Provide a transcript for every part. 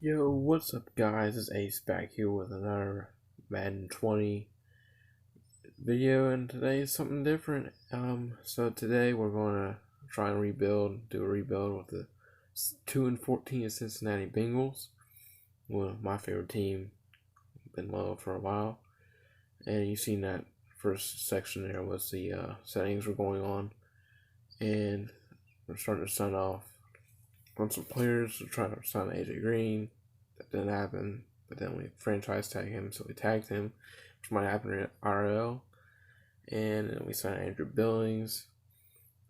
Yo, what's up, guys? It's Ace back here with another Madden 20 video, and today is something different. So today we're gonna try and do a rebuild with the 2-14 Cincinnati Bengals, one of my favorite team, been loved for a while. And you seen that first section there was the settings were going on, and we're starting to sign off on some players. We're trying to sign AJ Green. That didn't happen, but then we franchise tag him, so we tagged him, which might happen in RL. And then we signed Andrew Billings,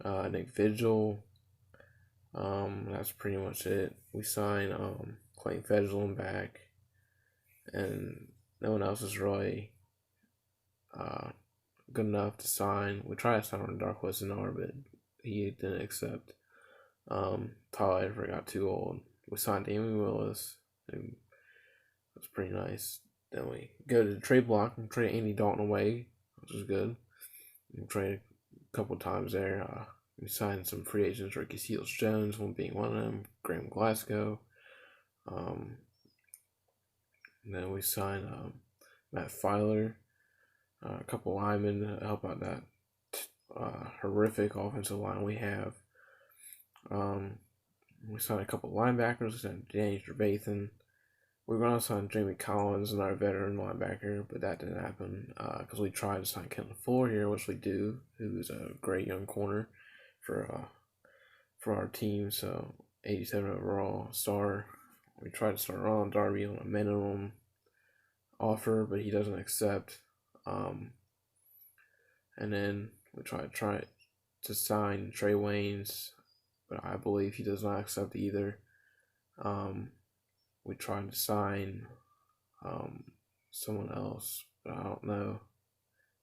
Nick Vigil. That's pretty much it. We signed Clayton Fedgelin back, and no one else is really good enough to sign. We tried to sign on Dark West and R, but he didn't accept. Tyler Edward got too old. We signed Amy Willis, and it was pretty nice. Then we go to the trade block and trade Andy Dalton away, which is good. We traded a couple times there. We signed some free agents, Ricky Seals Jones, one being one of them, Graham Glasgow. And then we signed Matt Filer, a couple linemen to help out that horrific offensive line we have. We signed a couple linebackers. We signed Danny Trevathan. We were going to sign Jamie Collins, another veteran linebacker, but that didn't happen because we tried to sign Kevin Fuller here, which we do, who's a great young corner for our team. So 87 overall star. We tried to start Ron Darby on a minimum offer, but he doesn't accept. And then we tried to sign Trey Waynes, but I believe he does not accept either. We tried to sign someone else, but I don't know.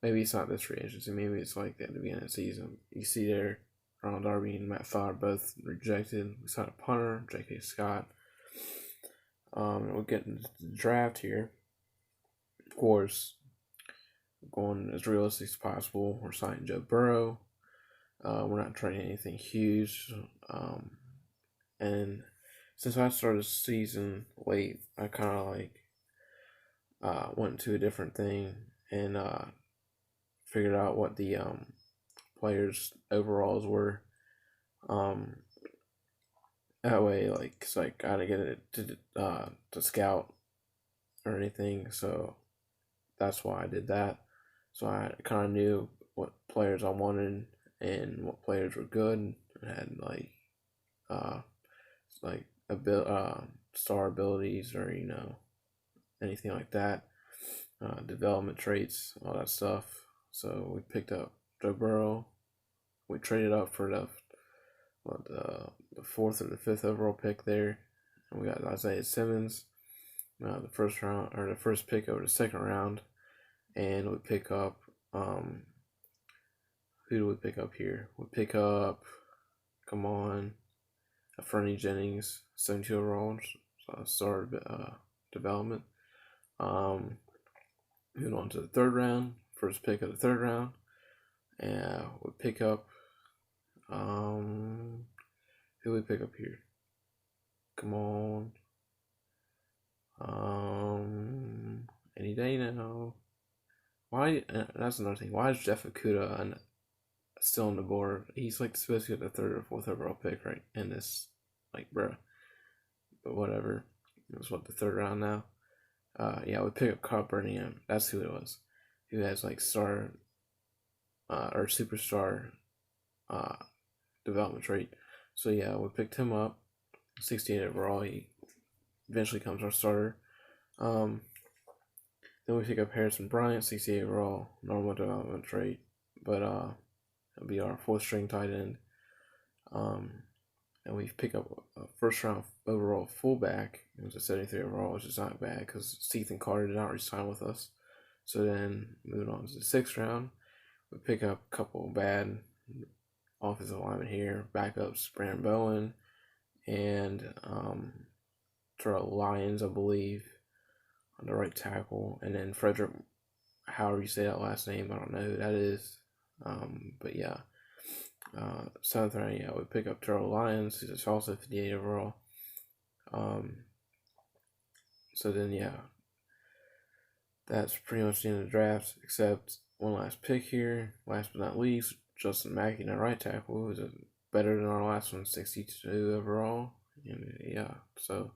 Maybe it's not this free agency. Maybe it's like at the beginning of the season. You see there, Ronald Darby and Matt Fowler both rejected. We signed a punter, J.K. Scott. And we're getting to the draft here. Of course, going as realistic as possible. We're signing Joe Burrow. We're not trading anything huge. And since I started the season late, I kind of went to a different thing and figured out what the players' overalls were. That way, cause I gotta get it to scout or anything, so that's why I did that. So I kind of knew what players I wanted and what players were good and had star abilities or anything like that, development traits, all that stuff. So we picked up Joe Burrow. We traded up for the fourth or the fifth overall pick there, and we got Isaiah Simmons, the first pick over the second round, and we pick up who do we pick up here? We pick up, come on, Fernie Jennings, 72 overall, star development. Moving on to the third round, first pick of the third round, and we pick up who we pick up here? Come on, any day now. Why? That's another thing. Why is Jeff Okuda still on the board? He's like supposed to get the third or fourth overall pick, right? In this, bruh. But whatever. It was the third round now. Yeah, we pick up Carl Birmingham. That's who it was. Who has star or superstar development trait. So yeah, we picked him up. 68 overall. He eventually comes our starter. Then we pick up Harrison Bryant, 68 overall, normal development trait, but it'll be our fourth string tight end. And we pick up a first round overall fullback. It was a 73 overall, which is not bad because Ethan Carter did not resign with us. So then moving on to the sixth round, we pick up a couple bad offensive linemen here, backups Brandon Bowen and Terrell Lyons, I believe, on the right tackle, and then Frederick, however you say that last name, I don't know who that is, but yeah. Seventh round, yeah, we pick up Terrell Lyons, who's also 58 overall. So then, yeah, that's pretty much the end of the draft, except one last pick here. Last but not least, Justin Mackey, at right tackle, who's better than our last one, 62 overall. And yeah, so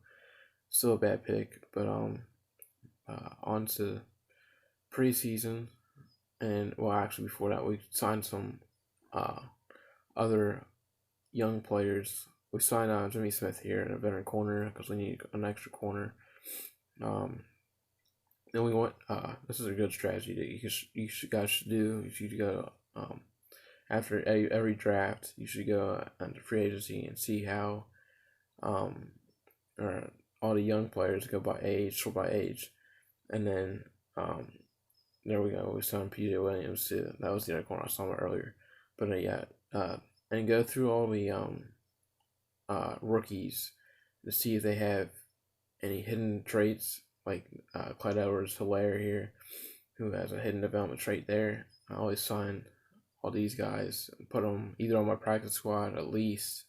still a bad pick, but on to preseason, and well, actually before that, we signed some other young players. We signed Jimmy Smith here, a veteran corner, because we need an extra corner. Then we want. This is a good strategy that you guys should do. You should go after every draft. You should go under free agency and see how or all the young players go by age, sort by age, and then there we go. We signed PJ Williams too. That was the other corner I saw earlier, but and go through all the rookies to see if they have any hidden traits, like Clyde Edwards-Helaire here, who has a hidden development trait there. I always sign all these guys and put them either on my practice squad at least,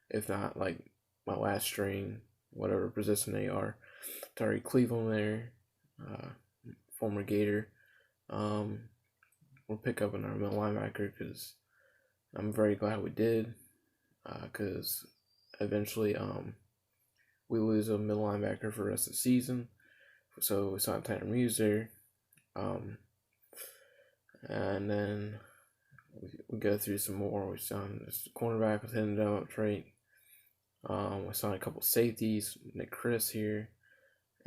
if not like my last string, whatever position they are. Tari Cleveland there, former Gator. We'll pick up another middle linebacker because I'm very glad we did, because eventually we lose a middle linebacker for the rest of the season. So we signed Tanner Muse there. And then we go through some more. We signed this cornerback with hidden development trait. We signed a couple safeties, Nick Chris here,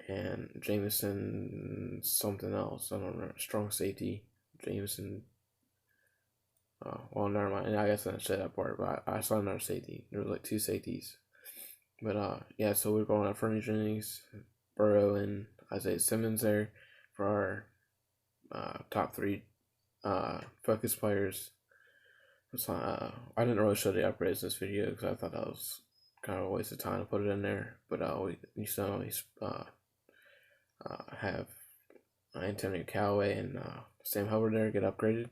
and Jameson something else. I don't remember. Strong safety, Jameson. Well, never mind. I guess I didn't say that part, but I signed another safety. There was like two safeties. But yeah, so we're going out Fernie Jennings, Burrow, and Isaiah Simmons there for our top three focus players. I didn't really show the upgrades in this video because I thought that was kind of a waste of time to put it in there. But we still always have Antonio Callaway and Sam Hubbard there get upgraded.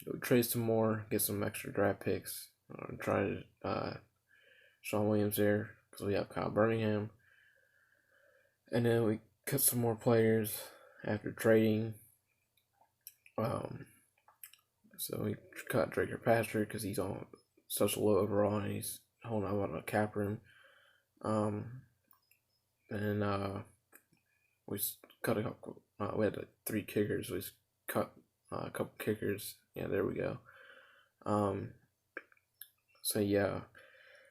We trade some more, get some extra draft picks. Try to Sean Williams there because we have Kyle Birmingham. And then we cut some more players after trading. So we cut Drake Kirkpatrick because he's on such a low overall and he's holding on a cap room. And we cut a couple. We had 3 kickers. We cut a couple kickers. Yeah, there we go. So yeah,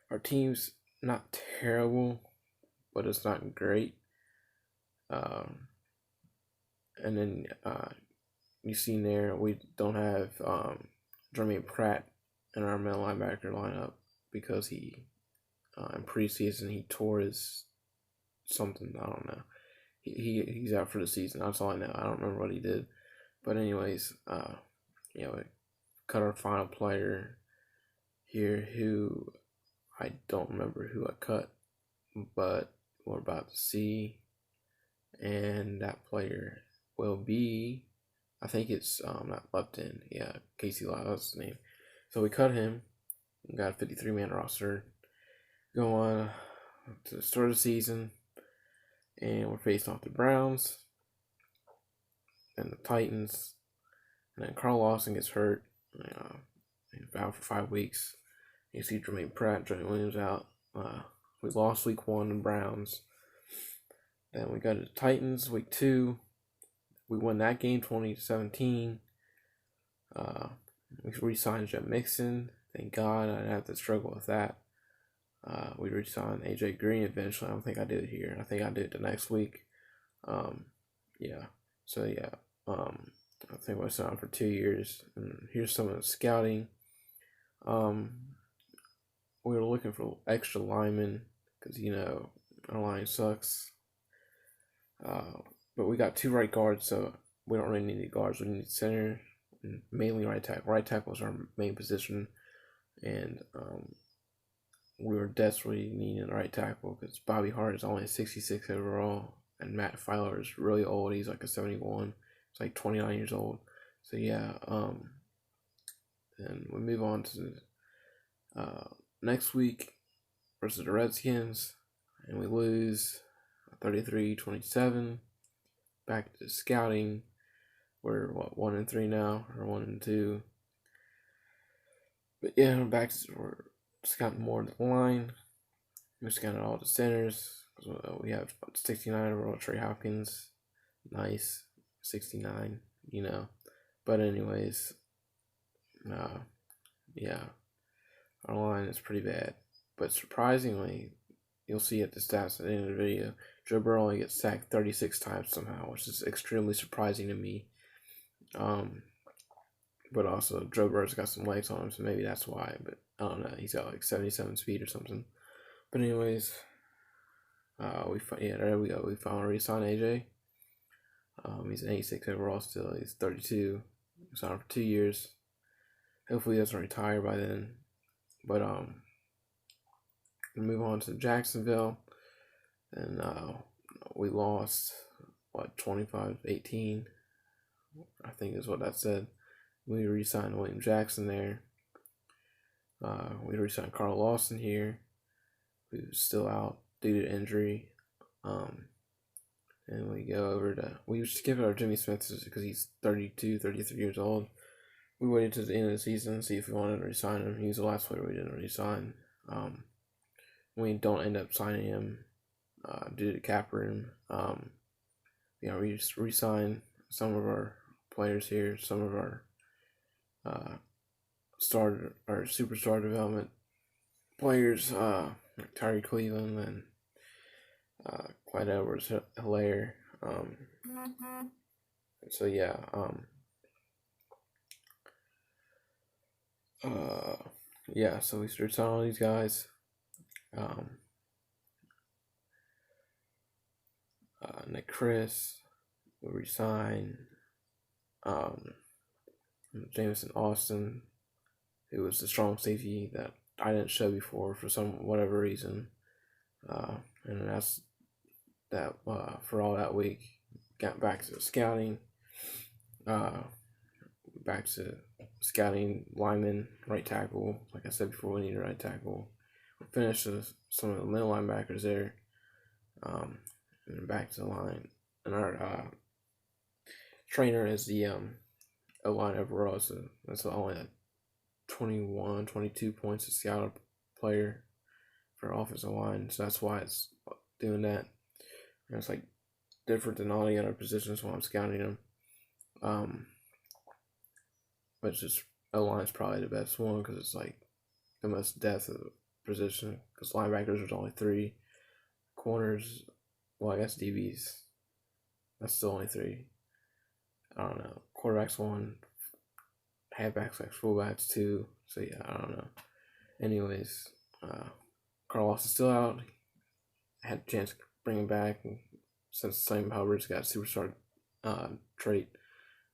our team's not terrible, but it's not great. And then you see there we don't have Jermaine Pratt in our middle linebacker lineup because he in preseason he tore his something. I don't know. He's out for the season. That's all I know. I don't remember what he did. But anyways, we cut our final player here who I don't remember who I cut, but we're about to see. And that player will be, I think it's not left in. Yeah, Casey Lyle, that's his name. So we cut him. We got a 53-man roster. Go on to the start of the season. And we're facing off the Browns and the Titans. And then Carl Lawson gets hurt. He's out for 5 weeks. You see Jermaine Pratt, Johnny Williams out. We lost week 1 in Browns. Then we got the Titans week 2. We won that game 20-17. We re-signed Joe Mixon. Thank God I didn't have to struggle with that. We re-signed AJ Green eventually. I don't think I did it here. I think I did it the next week. Yeah. So yeah. I think we signed for 2 years. And here's some of the scouting. We were looking for extra linemen because our line sucks. But we got 2 right guards, so we don't really need any guards. We need center, and mainly right tackle. Right tackle is our main position, and we were desperately needing a right tackle because Bobby Hart is only a 66 overall, and Matt Filer is really old. He's like a 71. He's like 29 years old. So yeah, and we move on to next week versus the Redskins, and we lose 33-27. Back to scouting. We're 1-3 now, or 1-2. But yeah, we're scouting more of the line. We're scouting all the centers. We have 69 overall. Trey Hopkins, nice, 69. But anyways, yeah, our line is pretty bad. But surprisingly, you'll see at the stats at the end of the video, Joe Burrow only gets sacked 36 times somehow, which is extremely surprising to me. But also Joe Burrow's got some legs on him, so maybe that's why. But I don't know. He's got like 77 speed or something. But anyways, there we go. We finally re-signed AJ. He's an 86 overall still. He's 32. We signed him for 2 years. Hopefully he doesn't retire by then. But we move on to Jacksonville, and we lost 25-18. I think is what that said. We re-signed William Jackson there. We re-signed Carl Lawson here, who's still out due to injury. And we go over to, we skipped our Jimmy Smith because he's 32, 33 years old. We waited to the end of the season to see if we wanted to re-sign him. He was the last player we didn't re-sign. We don't end up signing him due to cap room. We just re-signed some of our players here, some of our superstar development players, like Tyree Cleveland and Clyde Edwards-Helaire. So yeah, so we started signing all these guys. Nick Chris, we re-signed Jameson Austin, who was the strong safety that I didn't show before for whatever reason. And that's that for all that week. Got back to scouting. Back to scouting linemen, right tackle. Like I said before, we need a right tackle. We finished some of the middle linebackers there. And then back to the line. And our trainer is the O-line overall. So that's only like 21, 22 points to scout a player for offensive line. So that's why it's doing that. And it's like different than all the other positions when I'm scouting them. But it's just O-line is probably the best one because it's like the most depth of the position. Because linebackers there's only 3, corners, well I guess DBs, that's still only 3. I don't know. Quarterbacks 1, halfbacks like fullbacks 2. So yeah, I don't know. Anyways, Carlos is still out. I had a chance to bring him back, and since Sam Hubbard's got a superstar trait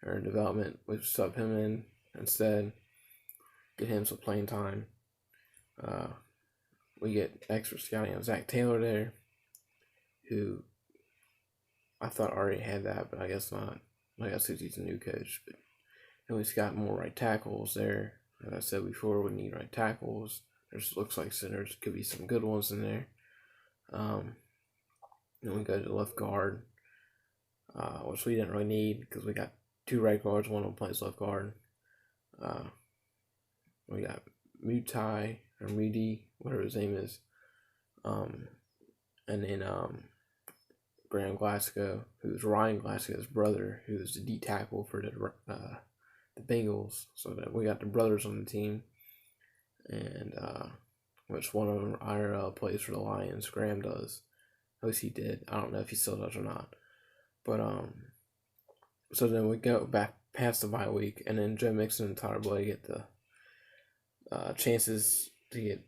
or development, we sub him in instead. Get him some playing time. We get extra scouting on Zach Taylor there, who I thought already had that, but I guess not. I guess he's a new coach, but he's got more right tackles there. As I said before, we need right tackles. There's looks like centers could be some good ones in there. Then we go to left guard, which we didn't really need because we got 2 right guards. One of them plays left guard. We got Mutai or Mudi, whatever his name is. And then Graham Glasgow, who's Ryan Glasgow's brother, who's the D tackle for the Bengals. So that we got the brothers on the team, and which one of them IRL plays for the Lions. Graham does. At least he did. I don't know if he still does or not. But so then we go back past the bye week, and then Joe Mixon and Tyler Boyd get the chances to get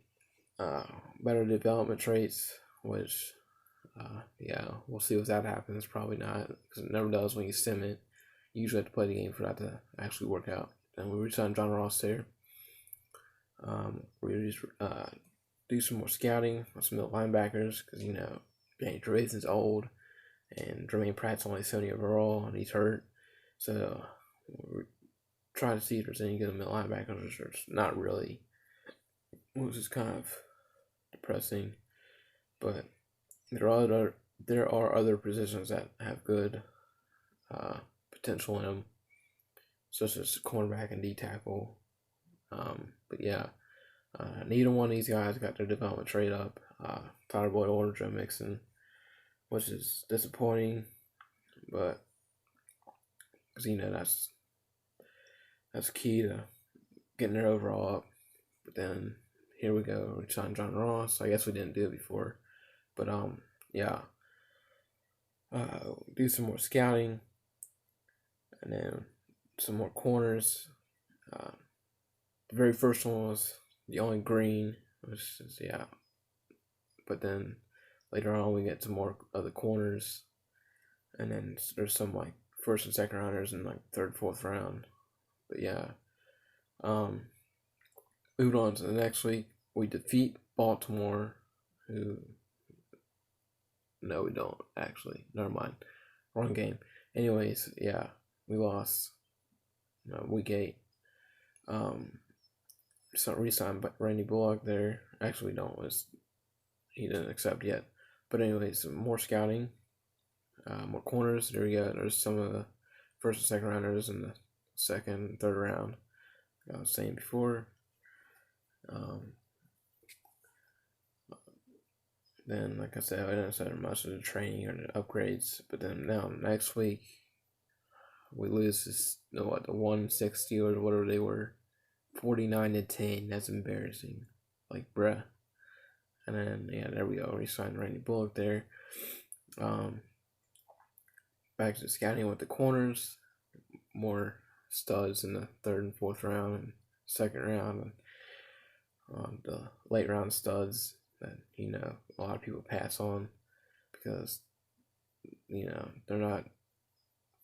better development traits, which we'll see if that happens. Probably not, because it never does when you sim it. You usually have to play the game for that to actually work out. And we re-signed John Ross there. We just do some more scouting on some middle linebackers, because Danny Trevathan's old, and Jermaine Pratt's only 70 overall, and he's hurt. So we're trying to see if there's any good middle linebackers. There's not really, which is kind of depressing. But there are there are other positions that have good potential in them, such as cornerback and D tackle. But yeah, neither one of these guys got their development trade up. Tyler Boyd or Joe Mixon, which is disappointing, but because that's key to getting their overall up. But then here we go, we signed John Ross. I guess we didn't do it before, but yeah, do some more scouting, and then some more corners. The very first one was the only green, which is yeah. But then later on we get some more of the corners, and then there's some like first and second rounders in like third, fourth round. But yeah, moving on to the next week, we defeat Baltimore, who no, we don't actually. Never mind, wrong game. Anyways, yeah, we lost. Week 8. So re-signed Randy Bullock there. Actually, we don't. He didn't accept yet. But anyways, more scouting, more corners. There we go. There's some of the first and second rounders in the second and third round. I was saying before. Then, like I said, I didn't say much of the training or the upgrades. But then now next week, we lose this the 1-6 Steelers, whatever they were, 49-10. That's embarrassing. Like, bruh. And then yeah, there we go. We signed Randy Bullock there. Back to scouting with the corners. More studs in the third and fourth round and second round, and the late round studs that a lot of people pass on because they're not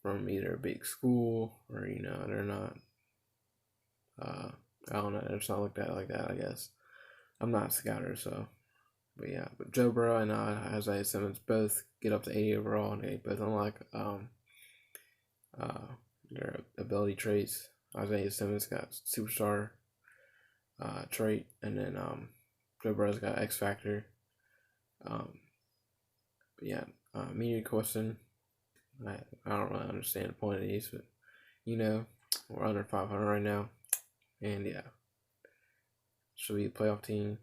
from either a big school or they're not. I don't know. It's not like that. I guess I'm not a scouter, so. But yeah, but Joe Burrow and Isaiah Simmons both get up to 80 overall, and they both unlock their ability traits. Isaiah Simmons got superstar trait, and then Joe Burrow's got X Factor. But yeah, media question. I don't really understand the point of these, but we're under 500 right now, and yeah, should be a playoff team.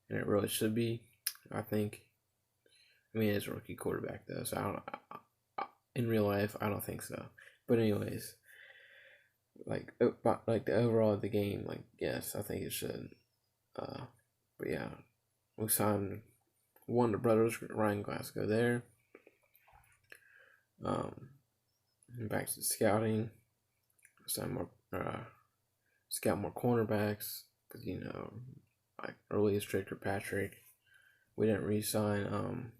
And it really should be, I think. I mean, it's a rookie quarterback though, so in real life, I don't think so. But anyways, like the overall of the game, like yes, I think it should. But yeah, we signed one of the brothers, Ryan Glasgow there. Back to scouting, scout more cornerbacks because like early as Victor Patrick. We didn't re-sign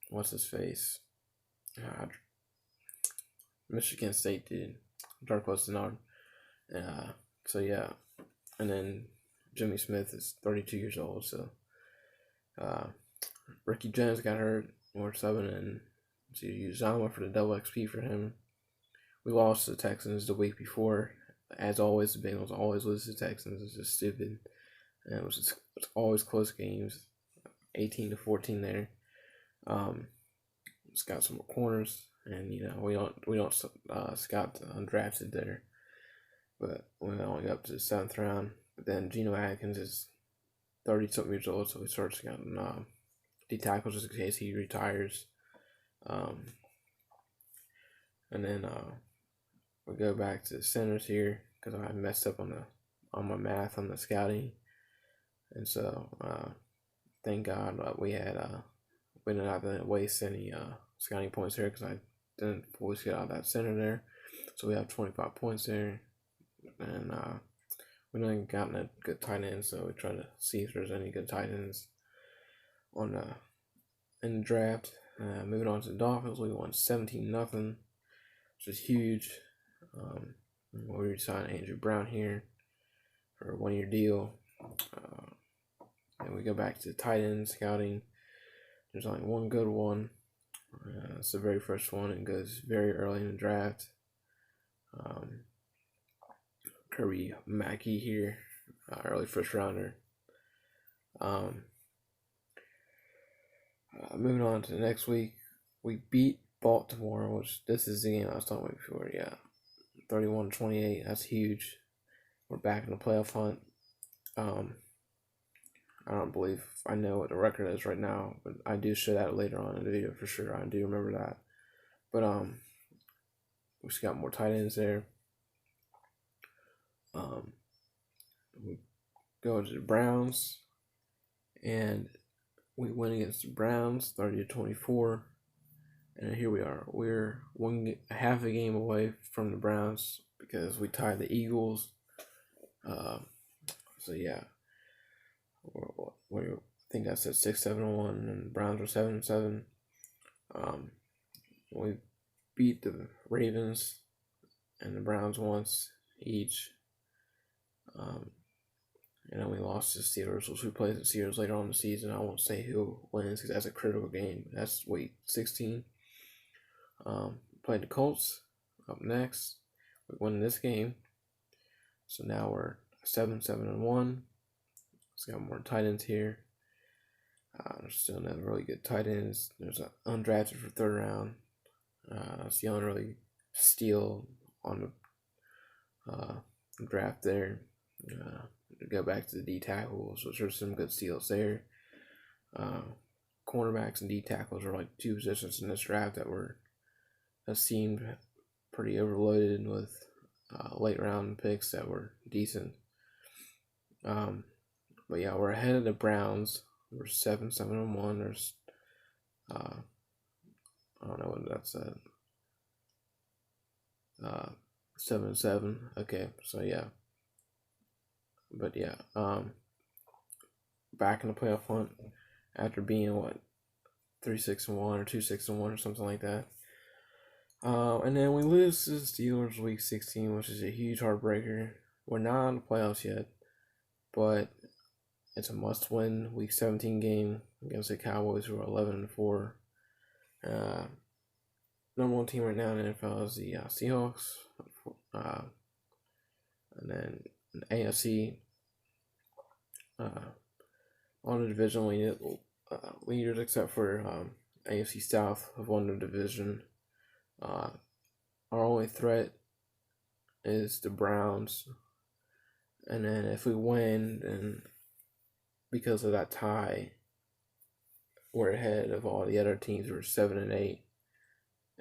what's his face? Michigan State did. Darkos Denard. So yeah. And then Jimmy Smith is 32 years old, so Ricky Jones got hurt. We're subbing in to Uzama for the double XP for him. We lost to the Texans the week before. As always, the Bengals always lose to the Texans. It's just stupid. And it's always close games. 18-14 there. It's got some more corners, and we don't scout the undrafted there, but we only got up to the 7th round. But then Geno Atkins is 30-something years old, so we start scouting D tackles just in case he retires. And then we go back to the centers here because I messed up on my math on the scouting, and so thank God we didn't have to waste any scouting points here because I didn't fully get out of that center there. So we have 25 points there, and we haven't gotten a good tight end, so we try to see if there's any good tight ends in the draft. Moving on to the Dolphins, we won 17-0, which is huge. We signed Andrew Brown here for a 1-year deal. And we go back to the tight end scouting. There's only one good one. It's the very first one. It goes very early in the draft. Kirby Mackey here, early first rounder. Moving on to the next week, we beat Baltimore, which this is the game I was talking about before. Yeah, 31-28. That's huge. We're back in the playoff hunt. I don't believe I know what the record is right now, but I do show that later on in the video for sure. I do remember that. But we just got more tight ends there. We go to the Browns, and we win against the Browns 30-24. And here we are. We're half a game away from the Browns because we tied the Eagles. So yeah, I think I said 6-7-1, and the Browns were 7-7. We beat the Ravens and the Browns once each. And then we lost to the Steelers, which we play the Steelers later on in the season. I won't say who wins because that's a critical game. That's week 16. Played the Colts up next. We won this game. So now we're 7-7-1. Let's got more tight ends here. There's still no really good tight ends. There's an undrafted for third round. That's the only really steal on the draft there. Go back to the D tackles, which are some good steals there. Cornerbacks and D tackles are like two positions in this draft that seemed pretty overloaded with late round picks that were decent. But yeah, we're ahead of the Browns. We're 7-7-1. There's I don't know what that said. 7-7. Okay, so yeah. But yeah, back in the playoff hunt after being 3-6-1 or 2-6-1 or something like that. And then we lose to the Steelers week 16, which is a huge heartbreaker. We're not in the playoffs yet, but it's a must-win week 17 game against the Cowboys, who are 11-4. Number one team right now in the NFL is the Seahawks. And then in the AFC, on the division leaders, except for AFC South, have won the division. Our only threat is the Browns. And then if we win, then because of that tie, we're ahead of all the other teams. We're 7-8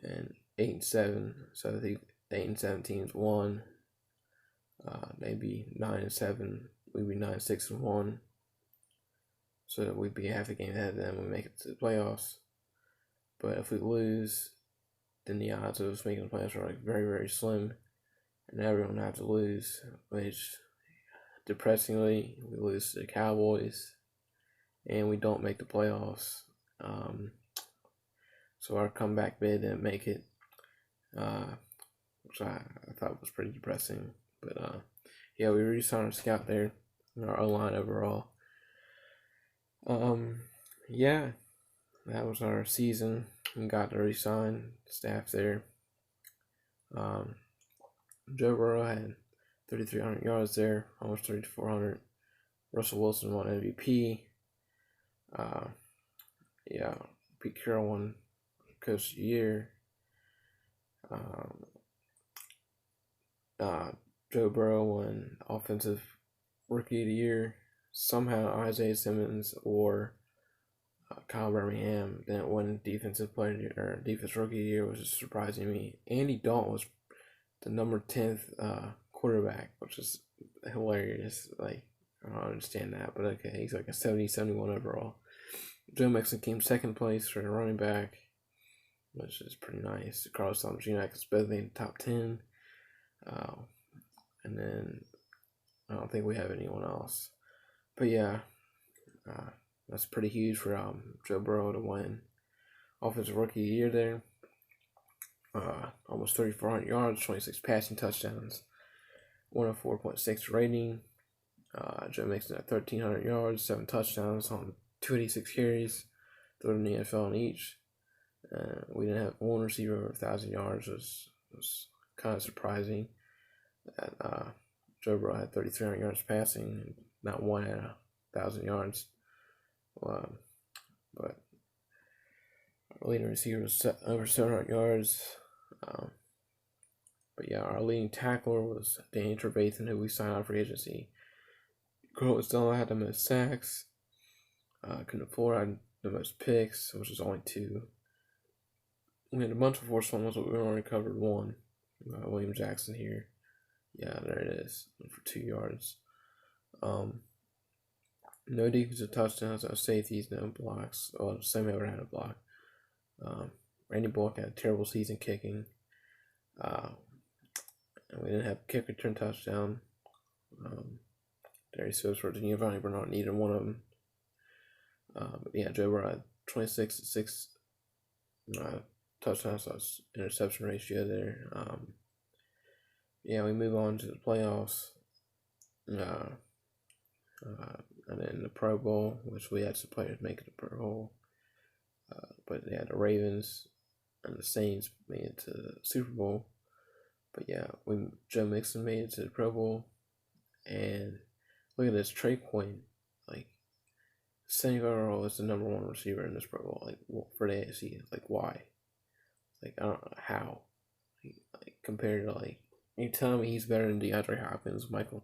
and 8-7. So I think the 8-7 teams won. Maybe 9-7. We'd be 9-6-1. So we'd be half a game ahead of them when we make it to the playoffs. But if we lose, then the odds of us making the playoffs are like very, very slim. And everyone has to lose, which depressingly, we lose to the Cowboys and we don't make the playoffs. So our comeback bid didn't make it, which I thought was pretty depressing. But yeah, we re-signed our scout there in our O-line overall. Yeah, that was our season. We got to re-sign staff there. Joe Burrow had 3,300 yards there, almost 3,400. Russell Wilson won MVP. Yeah, Pete Carroll won Coach of the Year. Joe Burrow won Offensive Rookie of the Year. Somehow Isaiah Simmons or Kyle Birmingham didn't win Defensive Player or Defensive Rookie of the Year, which is surprising me. Andy Dalton was the number 10th quarterback, which is hilarious. Like, I don't understand that, but okay, he's like a 70-71 overall. Joe Mixon came second place for the running back, which is pretty nice. Carlos Thomas Jr. is better than top 10. And then I don't think we have anyone else. But yeah, that's pretty huge for Joe Burrow to win Offensive Rookie of the Year there. Almost 3,400 yards, 26 passing touchdowns, 104.6 rating. Joe Mixon at 1,300 yards, 7 touchdowns on 286 carries, third in the NFL in each. We didn't have one receiver over 1,000 yards, was kind of surprising. That Joe Burrow had 3,300 yards passing, not one at 1,000 yards. But leading receiver was over 700 yards. But yeah, our leading tackler was Danny Trevathan, who we signed out free agency. Curtis Dillon had the most sacks. Kenneth Fuller had the most picks, which was only 2. We had a bunch of forced fumbles, but we only covered 1. William Jackson here. Yeah, there it is, for 2 yards. No defensive touchdowns, no safeties, no blocks. Well, Sam ever had a block. Randy Bullock had a terrible season kicking. And we didn't have a kick return touchdown. Darius Phillips for Virginia, Vonnie Bernard needed one of them. But yeah, Joe Burrow had 26-6 touchdowns, so it's interception ratio there. Yeah, we move on to the playoffs. And then the Pro Bowl, which we had some players make it the Pro Bowl. But they had the Ravens and the Saints made it to the Super Bowl. But yeah, Joe Mixon made it to the Pro Bowl. And look at this trade point. Like, Sonny Vaccaro is the number 1 receiver in this Pro Bowl. Like, for the AFC. Like, why? Like, I don't know how. Like, compared to, like, you tell me he's better than DeAndre Hopkins, Michael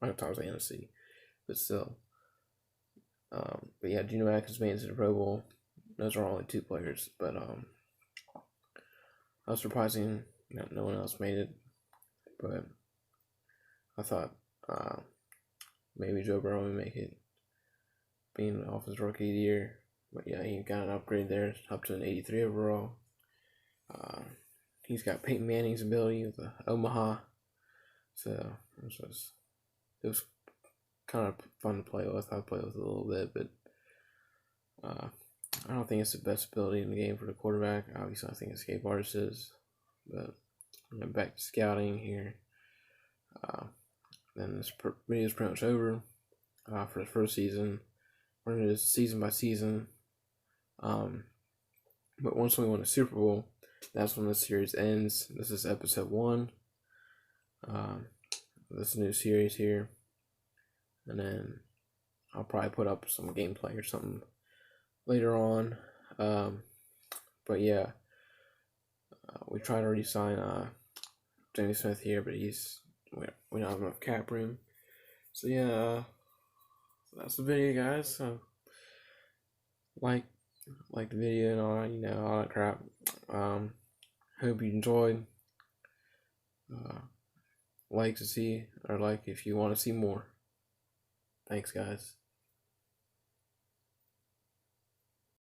Thomas NFC. But still. But yeah, Geno Atkins made it to the Pro Bowl. Those are only 2 players. But, that was surprising that no one else made it. But I thought maybe Joe Burrow would make it, being off his rookie year. But yeah, he got an upgrade there, up to an 83 overall. He's got Peyton Manning's ability with the Omaha. So it was kind of fun to play with. I played with it a little bit, but I don't think it's the best ability in the game for the quarterback. Obviously, I think escape artist is. But back to scouting here. Then this video is pretty much over for the first season. We're going to do this season by season. But once we win a Super Bowl, that's when the series ends. This is episode 1. This new series here. And then I'll probably put up some gameplay or something later on. But yeah, we tried to re-sign Jamie Smith here, but we don't have enough cap room. So yeah, that's the video, guys. So like the video and all that crap. Hope you enjoyed. Like if you want to see more. Thanks, guys.